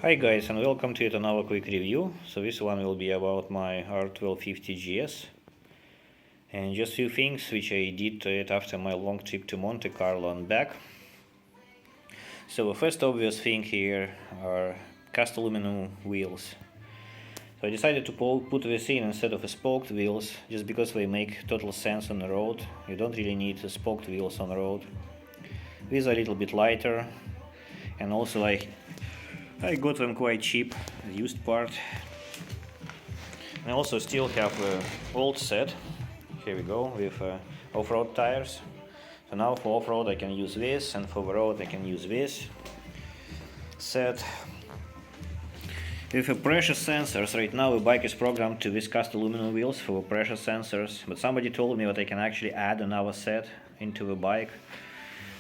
Hi guys, and welcome to yet another quick review. So this one will be about my R1250GS and just few things which I did to it after my long trip to Monte Carlo and back. So the first obvious thing here are cast aluminum wheels. So I decided to put this in instead of spoked wheels just because they make total sense on the road. You don't really need spoked wheels on the road. These are a little bit lighter, and also I got them quite cheap, used part. I also still have an old set, here we go, with off-road tires. So now for off-road I can use this, and for the road I can use this set. With the pressure sensors, right now the bike is programmed to this cast aluminum wheels for the pressure sensors, but somebody told me that I can actually add another set into the bike,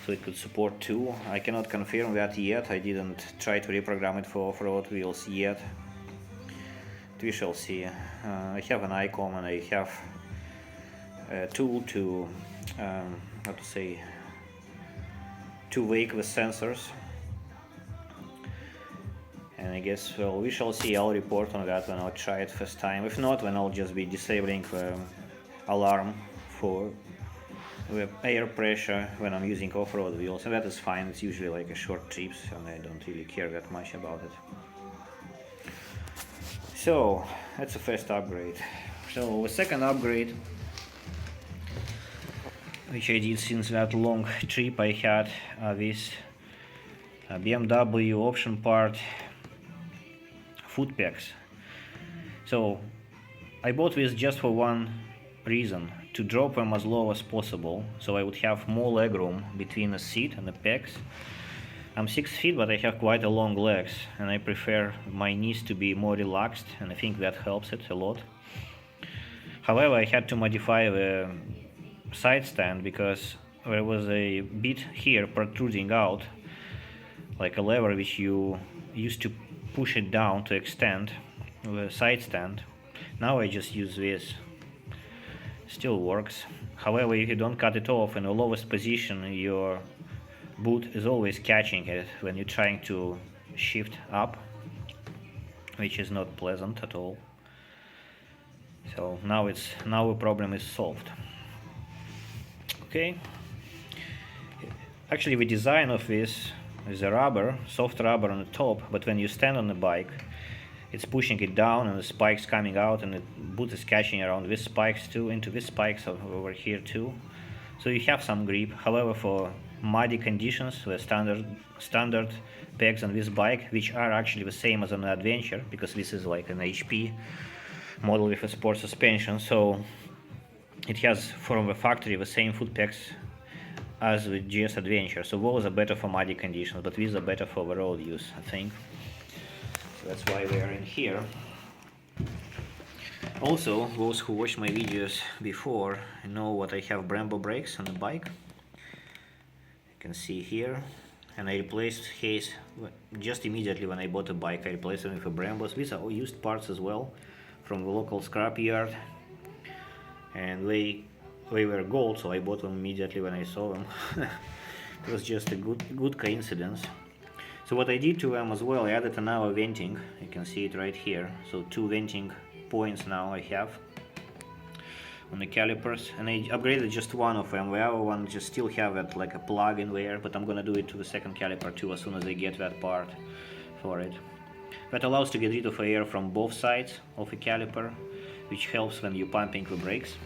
so it could support two. I cannot confirm that yet. I didn't try to reprogram it for off-road wheels yet. We shall see. I have an icon and I have a tool to to wake the sensors. And I guess, well, we shall see. I'll report on that when I'll try it first time. If not, then I'll just be disabling the alarm for the air pressure when I'm using off-road wheels, and that is fine. It's usually like a short trips and I don't really care that much about it. So that's the first upgrade. So the second upgrade, which I did since that long trip I had, this BMW option part foot pegs. So I bought this just for one reason: to drop them as low as possible, so I would have more legroom between the seat and the pegs. I'm 6 feet, but I have quite a long legs, and I prefer my knees to be more relaxed, and I think that helps it a lot. However, I had to modify the side stand because there was a bit here protruding out, like a lever which you used to push it down to extend the side stand. Now I just use this. Still works. However, if you don't cut it off in the lowest position, your boot is always catching it when you're trying to shift up, which is not pleasant at all. So now the problem is solved. Okay. Actually, the design of this is a rubber, soft rubber on the top, but when you stand on the bike, it's pushing it down and the spikes coming out, and the boot is catching around these spikes too, into these spikes over here too. So you have some grip. However, for muddy conditions, the standard pegs on this bike, which are actually the same as on the Adventure, because this is like an HP model with a sport suspension, so it has from the factory the same foot pegs as the GS Adventure. So those are better for muddy conditions, but these are better for the road use, I think. So that's why we are in here. Also, those who watched my videos before know what I have Brembo brakes on the bike. You can see here. And I replaced Hayes just immediately when I bought the bike. I replaced them with the Brembos. These are all used parts as well from the local scrap yard. And they were gold, so I bought them immediately when I saw them. It was just a good coincidence. So what I did to them as well, I added another venting. You can see it right here. So 2 venting points now I have on the calipers, and I upgraded just one of them. The other one just still have it like a plug in there, but I'm gonna do it to the second caliper too as soon as I get that part for it. That allows to get rid of air from both sides of the caliper, which helps when you're pumping the brakes.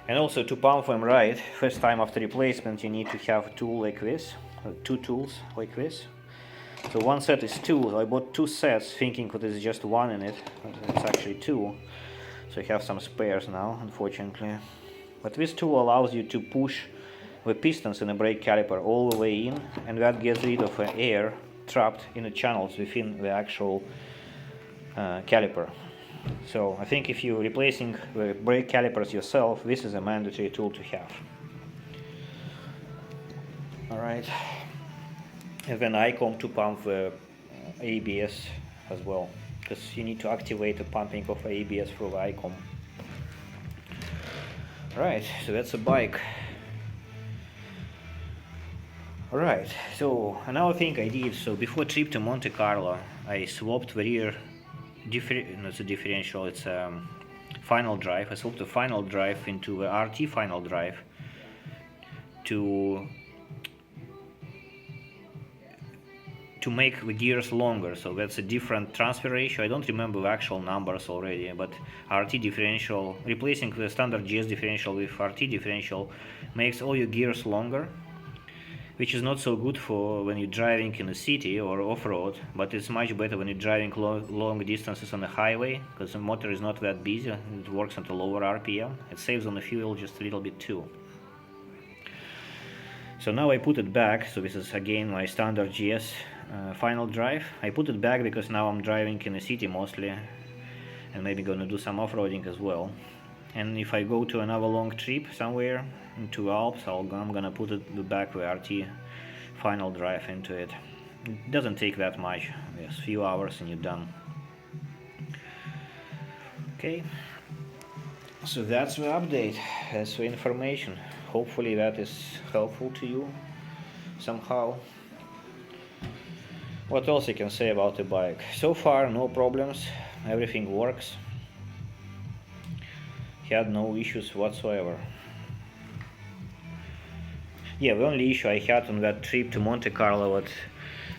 And also, to pump them right, first time after replacement, you need to have a tool like this, 2 tools like this. So one set is 2. I bought 2 sets thinking that there's just one in it, but it's actually 2. So I have some spares now, unfortunately. But this tool allows you to push the pistons in the brake caliper all the way in, and that gets rid of the air trapped in the channels within the actual caliper. So I think if you're replacing the brake calipers yourself, this is a mandatory tool to have. Alright, and then ICOM to pump the ABS as well, because you need to activate the pumping of ABS through the ICOM. Right, so that's a bike. Alright, so another thing I did, so before trip to Monte Carlo, I swapped the rear it's a differential, it's final drive. I swapped the final drive into the RT final drive to make the gears longer, so that's a different transfer ratio. I don't remember the actual numbers already, but RT differential, replacing the standard GS differential with RT differential makes all your gears longer, which is not so good for when you're driving in a city or off-road, but it's much better when you're driving long distances on the highway, because the motor is not that busy, it works at a lower RPM, it saves on the fuel just a little bit too. So now I put it back, so this is again my standard GS final drive. I put it back because now I'm driving in the city mostly, and maybe gonna do some off-roading as well. And if I go to another long trip somewhere into Alps, I'm gonna put it back the RT final drive into it. It doesn't take that much, just a few hours and you're done. Okay, so that's the update, that's the information. Hopefully that is helpful to you somehow. What else I can say about the bike? So far no problems, everything works. Had no issues whatsoever. Yeah, the only issue I had on that trip to Monte Carlo, that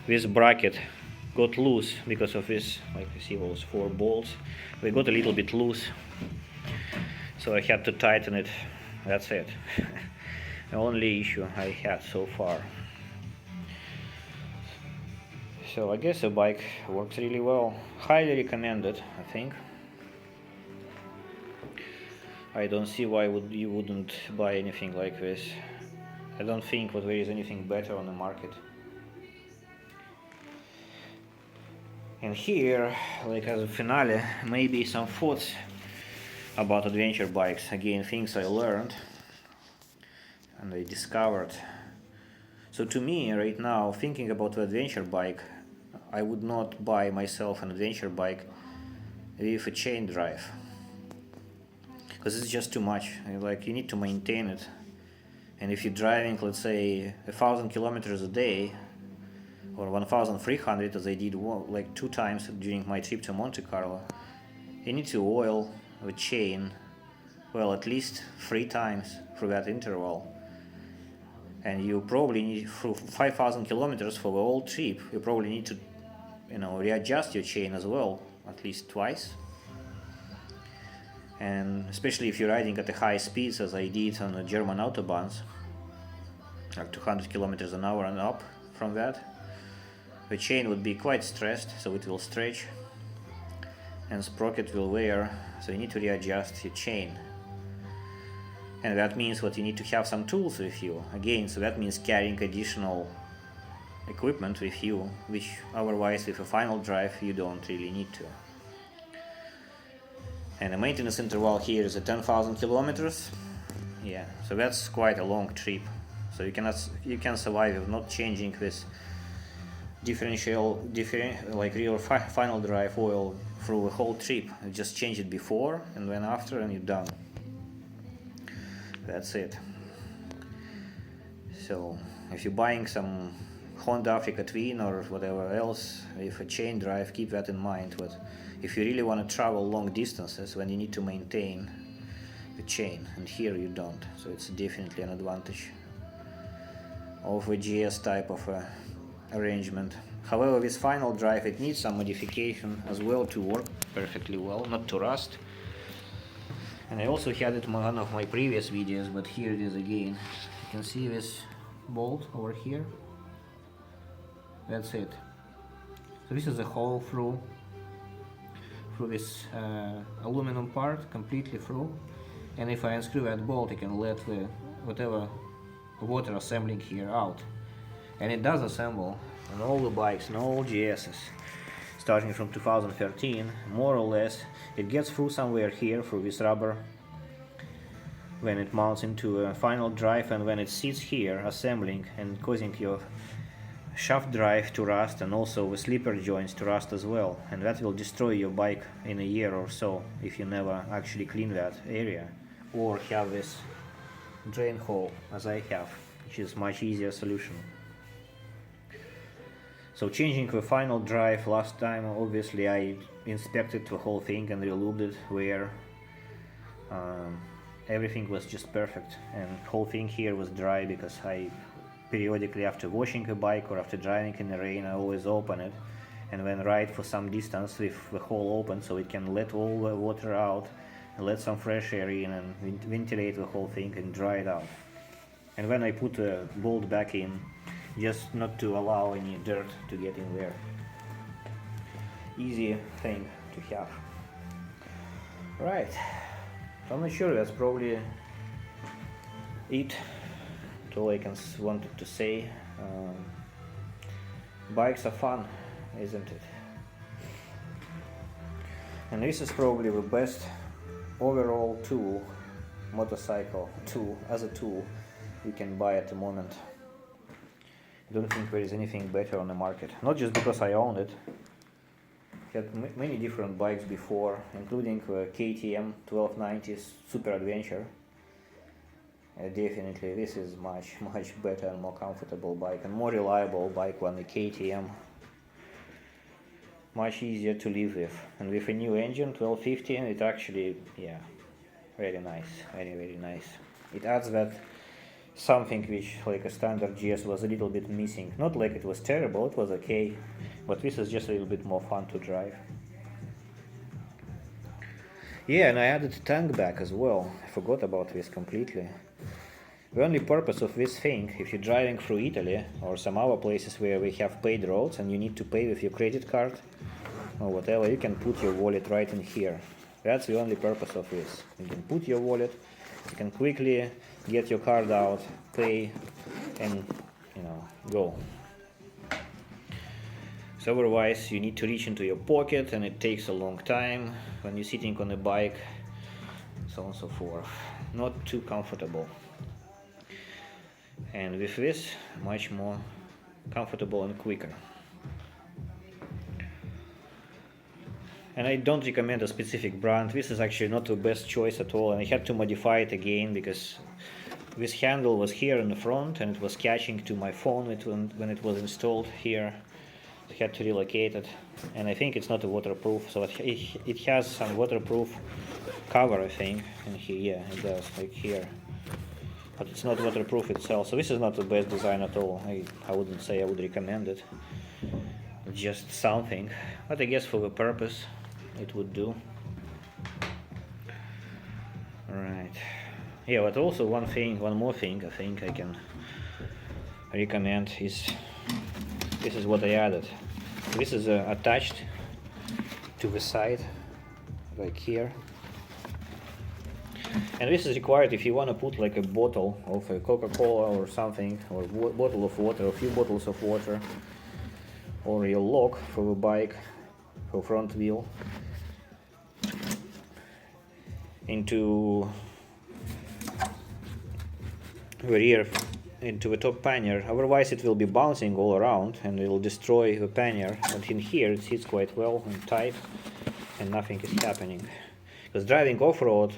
this bracket got loose because of this, like you see those 4 bolts, they got a little bit loose, so I had to tighten it. That's it. The only issue I had so far. So I guess the bike works really well. Highly recommended, I think. I don't see why you wouldn't buy anything like this. I don't think that there is anything better on the market. And here, like as a finale, maybe some thoughts about adventure bikes. Again, things I learned and I discovered. So to me, right now, thinking about the adventure bike, I would not buy myself an adventure bike with a chain drive, because it's just too much. Like, you need to maintain it, and if you're driving, let's say 1,000 kilometers a day or 1,300, as I did like 2 times during my trip to Monte Carlo, you need to oil the chain, well, at least 3 times through that interval. And you probably need, through 5,000 kilometers for the whole trip, you probably need to, readjust your chain as well, at least twice. And especially if you're riding at the high speeds, as I did on the German autobahns, like 200 kilometers an hour and up from that, the chain would be quite stressed, so it will stretch and sprocket will wear, so you need to readjust your chain. And that means what you need to have some tools with you again, so that means carrying additional equipment with you, which otherwise with a final drive you don't really need to. And the maintenance interval here is at 10,000 kilometers. Yeah, so that's quite a long trip. So you can survive with not changing this like real final drive oil through the whole trip. You just change it before and then after, and you're done. That's it. So if you're buying some Honda Africa Twin or whatever else with a chain drive, keep that in mind. But if you really want to travel long distances, when you need to maintain the chain, and here you don't, so it's definitely an advantage of a GS type of arrangement. However, this final drive, it needs some modification as well to work perfectly well, not to rust. And I also had it in one of my previous videos, but here it is again. You can see this bolt over here. That's it. So this is a hole through this aluminum part, completely through. And if I unscrew that bolt, I can let whatever water assembling here out. And it does assemble on all the bikes, on all GSs, starting from 2013, more or less. It gets through somewhere here, through this rubber, when it mounts into a final drive, and when it sits here, assembling and causing your shaft drive to rust, and also the slipper joints to rust as well. And that will destroy your bike in a year or so, if you never actually clean that area, or have this drain hole, as I have, which is much easier solution. So changing the final drive last time, obviously I inspected the whole thing and relubed it where everything was just perfect, and whole thing here was dry because I periodically, after washing a bike or after driving in the rain, I always open it and then ride for some distance with the hole open so it can let all the water out and let some fresh air in and ventilate the whole thing and dry it out. And then I put the bolt back in, just not to allow any dirt to get in there. Easy thing to have. Right, I'm not sure, that's probably it. That's all I wanted to say. Bikes are fun, isn't it? And this is probably the best overall tool, motorcycle tool, as a tool you can buy at the moment. I don't think there is anything better on the market. Not just because I own it. I had many different bikes before, including KTM 1290 Super Adventure. Definitely this is much better and more comfortable bike and more reliable bike than the KTM. Much easier to live with, and with a new engine 1250 it actually, yeah, very nice, very nice. It adds that something which like a standard GS was a little bit missing. Not like it was terrible, it was okay, but this is just a little bit more fun to drive. Yeah, and I added a tank back as well. I forgot about this completely. The only purpose of this thing, if you're driving through Italy or some other places where we have paid roads and you need to pay with your credit card or whatever, you can put your wallet right in here. That's the only purpose of this. You can put your wallet, you can quickly get your card out, pay, and go. So otherwise you need to reach into your pocket and it takes a long time when you're sitting on a bike, so on and so forth. Not too comfortable. And with this, much more comfortable and quicker. And I don't recommend a specific brand. This is actually not the best choice at all, and I had to modify it again because this handle was here in the front and it was catching to my phone when it was installed here. I had to relocate it, and I think it's not a waterproof, so it has some waterproof cover, I think, and here, yeah, it does, like here. But it's not waterproof itself, so this is not the best design at all. I wouldn't say I would recommend it. Just something, but I guess for the purpose it would do. Right. Yeah, but also one more thing I think I can recommend is this is what I added. This is attached to the side, like here. And this is required if you want to put like a bottle of a Coca-Cola or something, or a bottle of water, a few bottles of water, or your lock for the bike, for front wheel, into the rear, into the top pannier. Otherwise it will be bouncing all around and it will destroy the pannier. But in here it sits quite well and tight and nothing is happening. Because driving off-road,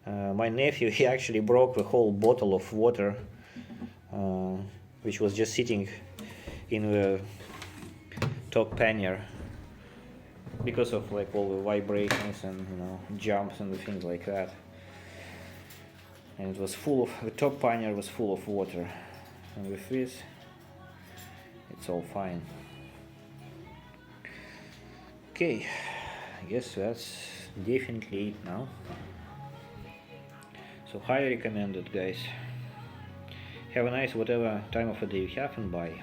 my nephew, he actually broke the whole bottle of water, which was just sitting in the top pannier because of like all the vibrations and jumps and the things like that. And it was full of, the top pannier was full of water, and with this it's all fine. Okay, I guess that's definitely it now. So highly recommended, guys. Have a nice whatever time of the day you have and bye.